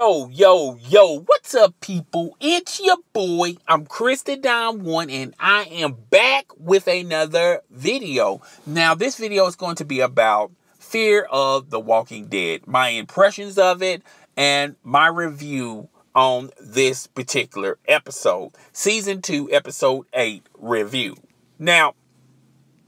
Yo, what's up, people? It's your boy. I'm Chris the Dom One, and I am back with another video. Now, this video is going to be about Fear of the Walking Dead, my impressions of it, and my review on this particular episode. Season 2, Episode 8 review. Now,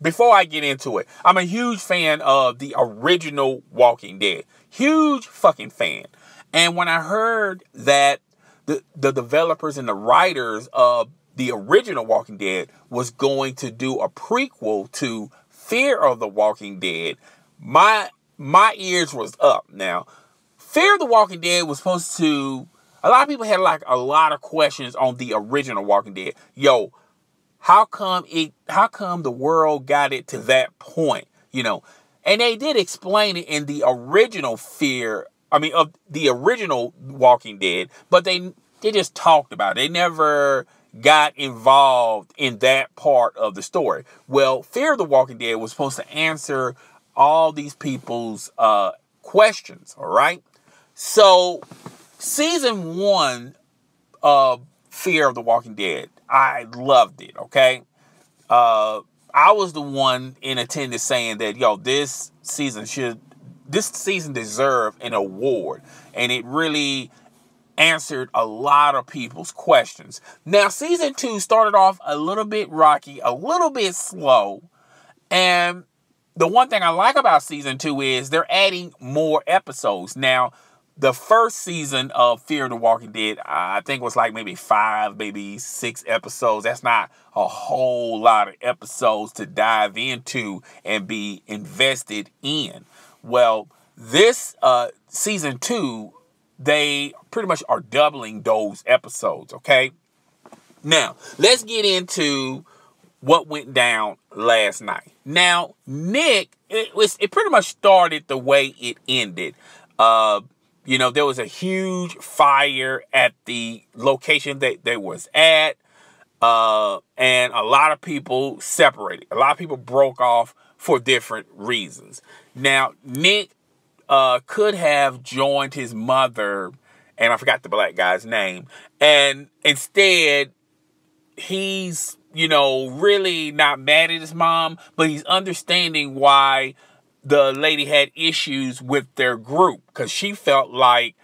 before I get into it, I'm a huge fan of the original Walking Dead. Huge fucking fan. And when I heard that the developers and the writers of the original Walking Dead was going to do a prequel to Fear of the Walking Dead, my ears was up. Now, Fear of the Walking Dead was supposed to... A lot of people had like a lot of questions on the original Walking Dead. Yo, how come the world got it to that point? You know, and they did explain it in the original of the original Walking Dead, but they just talked about it. They never got involved in that part of the story. Well, Fear of the Walking Dead was supposed to answer all these people's questions, all right? So, season 1 of Fear of the Walking Dead, I loved it, okay? I was the one in attendance saying that, yo, this season deserved an award, and it really answered a lot of people's questions. Now, season 2 started off a little bit rocky, a little bit slow, and the one thing I like about season 2 is they're adding more episodes. Now, the first season of Fear of the Walking Dead, I think was like maybe 5, maybe 6 episodes. That's not a whole lot of episodes to dive into and be invested in. Well, this season 2, they pretty much are doubling those episodes, okay? Now, let's get into what went down last night. Now, Nick, it pretty much started the way it ended. You know, there was a huge fire at the location that they was at, and a lot of people separated. A lot of people broke off for different reasons. Now, Nick could have joined his mother, and I forgot the black guy's name, and instead, he's, you know, really not mad at his mom, but he's understanding why the lady had issues with their group, because she felt like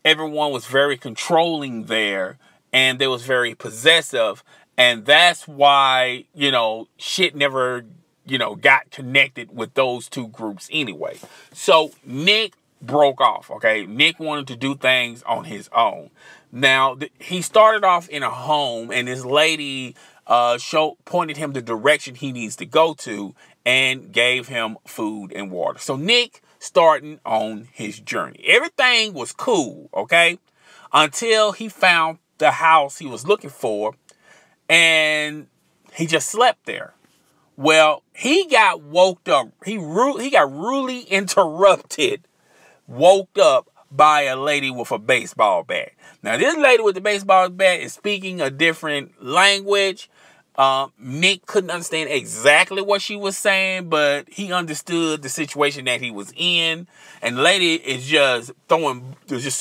everyone was very controlling there, and they was very possessive, and that's why, you know, shit never, you know, got connected with those two groups anyway. So Nick broke off, okay? Nick wanted to do things on his own. Now, he started off in a home, and this lady pointed him the direction he needs to go to and gave him food and water. So Nick starting on his journey. Everything was cool, okay? Until he found the house he was looking for, and he just slept there. Well, he got woke up. He got rudely interrupted, woke up by a lady with a baseball bat. Now, this lady with the baseball bat is speaking a different language. Nick couldn't understand exactly what she was saying, but he understood the situation that he was in. And the lady is just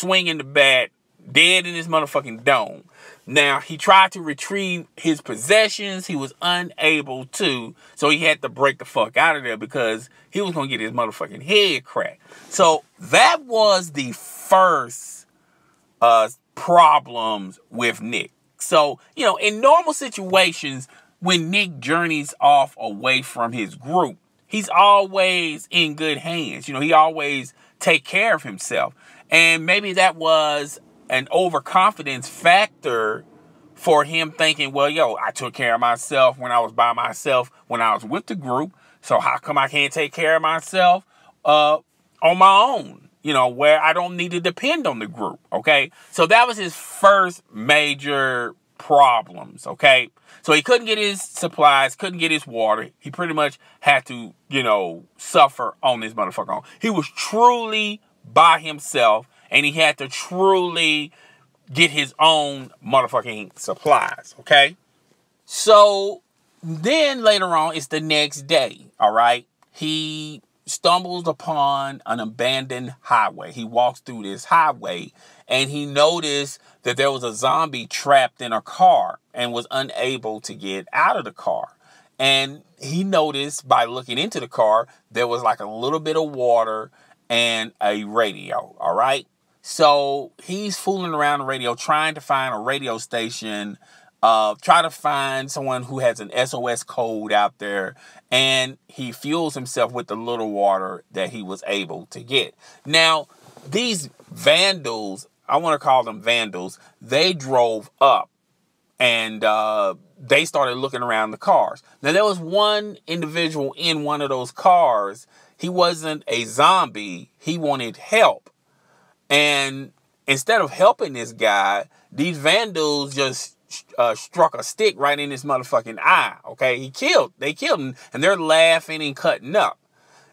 swinging the bat dead in his motherfucking dome. Now, he tried to retrieve his possessions. He was unable to. So he had to break the fuck out of there because he was going to get his motherfucking head cracked. So that was the first problems with Nick. So, you know, in normal situations, when Nick journeys off away from his group, he's always in good hands. You know, he always take care of himself. And maybe that was an overconfidence factor for him thinking, well, yo, I took care of myself when I was by myself, when I was with the group. So how come I can't take care of myself on my own? You know, where I don't need to depend on the group, okay? So that was his first major problems, okay? So he couldn't get his supplies, couldn't get his water. He pretty much had to, you know, suffer on his motherfucker own. He was truly by himself, and he had to truly get his own motherfucking supplies, okay? So then later on, it's the next day, all right? He stumbles upon an abandoned highway. He walks through this highway, and he noticed that there was a zombie trapped in a car and was unable to get out of the car. And he noticed by looking into the car, there was like a little bit of water and a radio, all right? So he's fooling around the radio, trying to find a radio station, try to find someone who has an SOS code out there, and he fuels himself with the little water that he was able to get. Now, these vandals, I want to call them vandals, they drove up and they started looking around the cars. Now, there was one individual in one of those cars. He wasn't a zombie. He wanted help. And instead of helping this guy, these vandals just struck a stick right in his motherfucking eye. Okay, they killed him, and they're laughing and cutting up.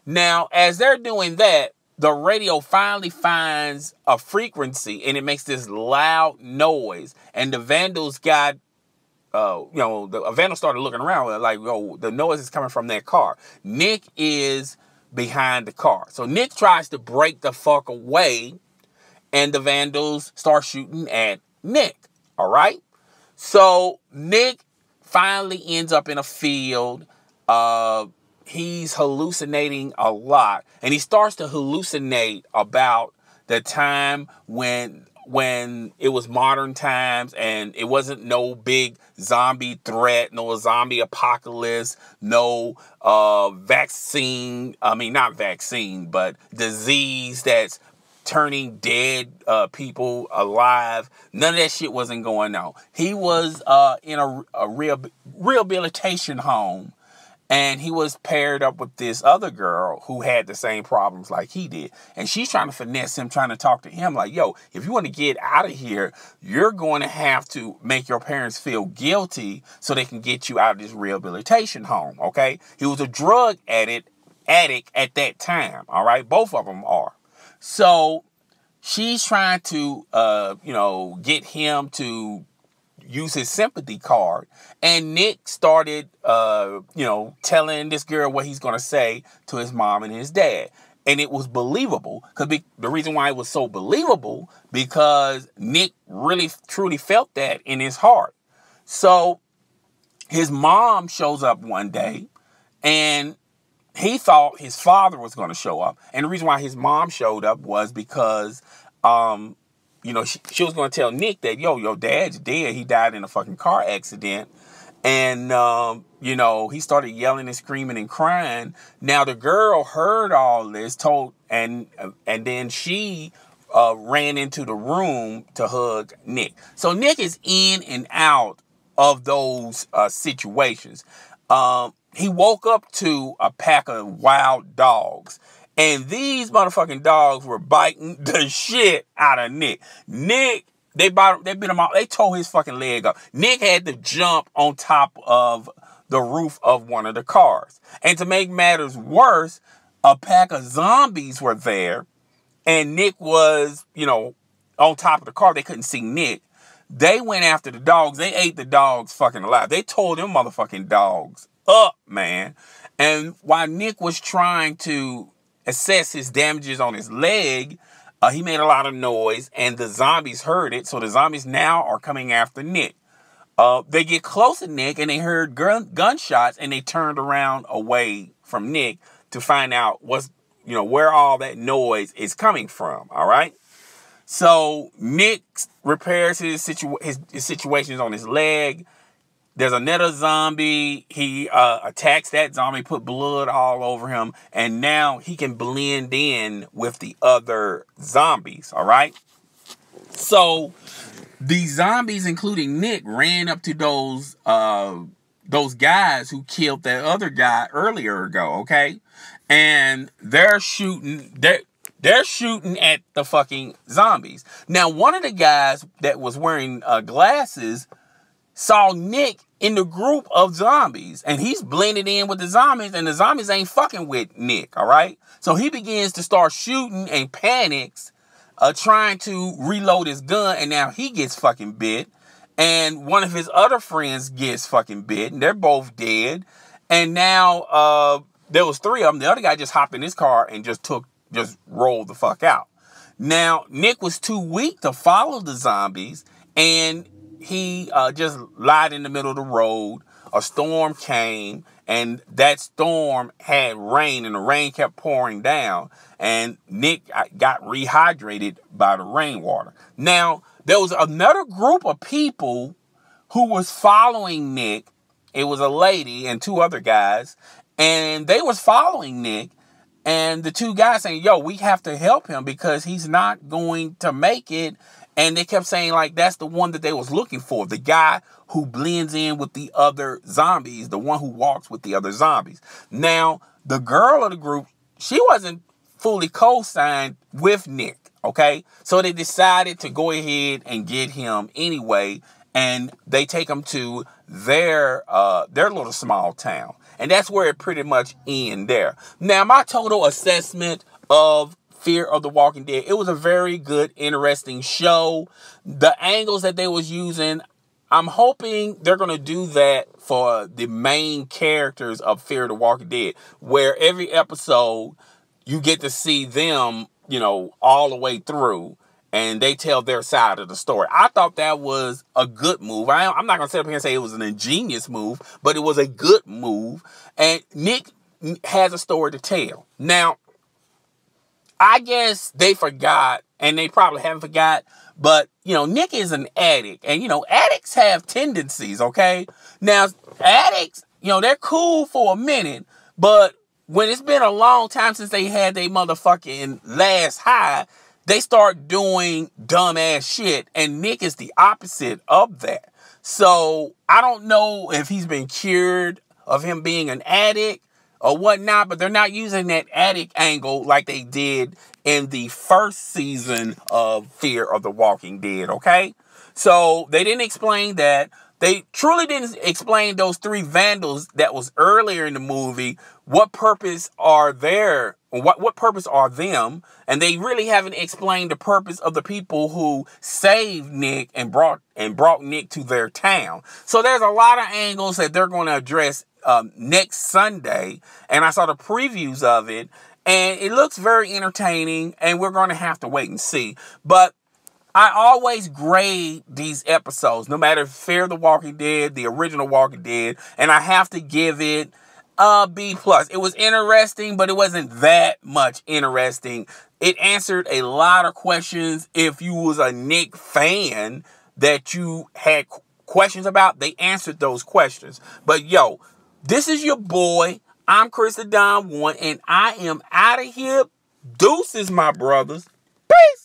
Now, as they're doing that, the radio finally finds a frequency, and it makes this loud noise. And the vandals got, the vandals started looking around like, the noise is coming from that car. Nick is behind the car, so Nick tries to break the fuck away, and the vandals start shooting at Nick. All right. So Nick finally ends up in a field. He's hallucinating a lot, and he starts to hallucinate about the time when it was modern times and it wasn't no big zombie threat, no zombie apocalypse, no vaccine. I mean, not vaccine, but disease that's turning dead people alive. None of that shit wasn't going on. He was in a rehabilitation home, and he was paired up with this other girl who had the same problems like he did. And she's trying to finesse him, trying to talk to him like, yo, if you want to get out of here, you're going to have to make your parents feel guilty so they can get you out of this rehabilitation home, okay? He was a drug addict at that time, all right? Both of them are. So she's trying to, get him to use his sympathy card. And Nick started, telling this girl what he's going to say to his mom and his dad. And it was believable. The reason why it was so believable, because Nick really, truly felt that in his heart. So his mom shows up one day, and he thought his father was going to show up. And the reason why his mom showed up was because, she was going to tell Nick that, your dad's dead. He died in a fucking car accident. And, he started yelling and screaming and crying. Now, the girl heard all this, and then she ran into the room to hug Nick. So Nick is in and out of those situations. He woke up to a pack of wild dogs. And these motherfucking dogs were biting the shit out of Nick. They bit him off. They tore his fucking leg up. Nick had to jump on top of the roof of one of the cars. And to make matters worse, a pack of zombies were there. And Nick was, on top of the car. They couldn't see Nick. They went after the dogs. They ate the dogs fucking alive. They tore them motherfucking dogs up, man. And while Nick was trying to assess his damages on his leg, he made a lot of noise, and the zombies heard it. So the zombies now are coming after Nick. They get close to Nick, and they heard gunshots, and they turned around away from Nick to find out where all that noise is coming from. All right. So Nick repairs his situations on his leg. There's another zombie. He attacks that zombie, put blood all over him, and now he can blend in with the other zombies, all right? So the zombies, including Nick, ran up to those guys who killed that other guy earlier ago, okay? And they're shooting at the fucking zombies. Now, one of the guys that was wearing glasses saw Nick in the group of zombies, and he's blended in with the zombies, and the zombies ain't fucking with Nick, all right? So he begins to start shooting and panics, trying to reload his gun, and now he gets fucking bit, and one of his other friends gets fucking bit, and they're both dead, and now there was three of them. The other guy just hopped in his car and just rolled the fuck out. Now, Nick was too weak to follow the zombies, and he just lied in the middle of the road. A storm came, and that storm had rain, and the rain kept pouring down, and Nick got rehydrated by the rainwater. Now, there was another group of people who was following Nick. It was a lady and two other guys, and they was following Nick. And the two guys saying, yo, we have to help him because he's not going to make it. And they kept saying, like, that's the one that they was looking for. The guy who blends in with the other zombies. The one who walks with the other zombies. Now, the girl of the group, she wasn't fully co-signed with Nick. Okay? So they decided to go ahead and get him anyway. And they take him to their little small town. And that's where it pretty much ends there. Now, my total assessment of Fear of the Walking Dead, it was a very good, interesting show. The angles that they was using, I'm hoping they're going to do that for the main characters of Fear of the Walking Dead, where every episode you get to see them, you know, all the way through. And they tell their side of the story. I thought that was a good move. I'm not going to sit up here and say it was an ingenious move, but it was a good move. And Nick has a story to tell. Now, I guess they forgot, and they probably haven't forgot, but, you know, Nick is an addict. And, you know, addicts have tendencies, okay? Now, addicts, you know, they're cool for a minute, but when it's been a long time since they had their motherfucking last high, they start doing dumbass shit, and Nick is the opposite of that. So I don't know if he's been cured of him being an addict or whatnot, but they're not using that addict angle like they did in the first season of Fear of the Walking Dead, okay? So they didn't explain that. They truly didn't explain those three vandals that was earlier in the movie. What purpose are there? What purpose are them? And they really haven't explained the purpose of the people who saved Nick and brought Nick to their town. So there's a lot of angles that they're going to address next Sunday. And I saw the previews of it, and it looks very entertaining, and we're going to have to wait and see. But I always grade these episodes, no matter Fear the Walking Dead, the original Walking Dead, and I have to give it a B+. It was interesting, but it wasn't that much interesting. It answered a lot of questions. If you was a Nick fan that you had questions about, they answered those questions. But yo, this is your boy. I'm Chris the Don One, and I am out of here. Deuces, my brothers. Peace.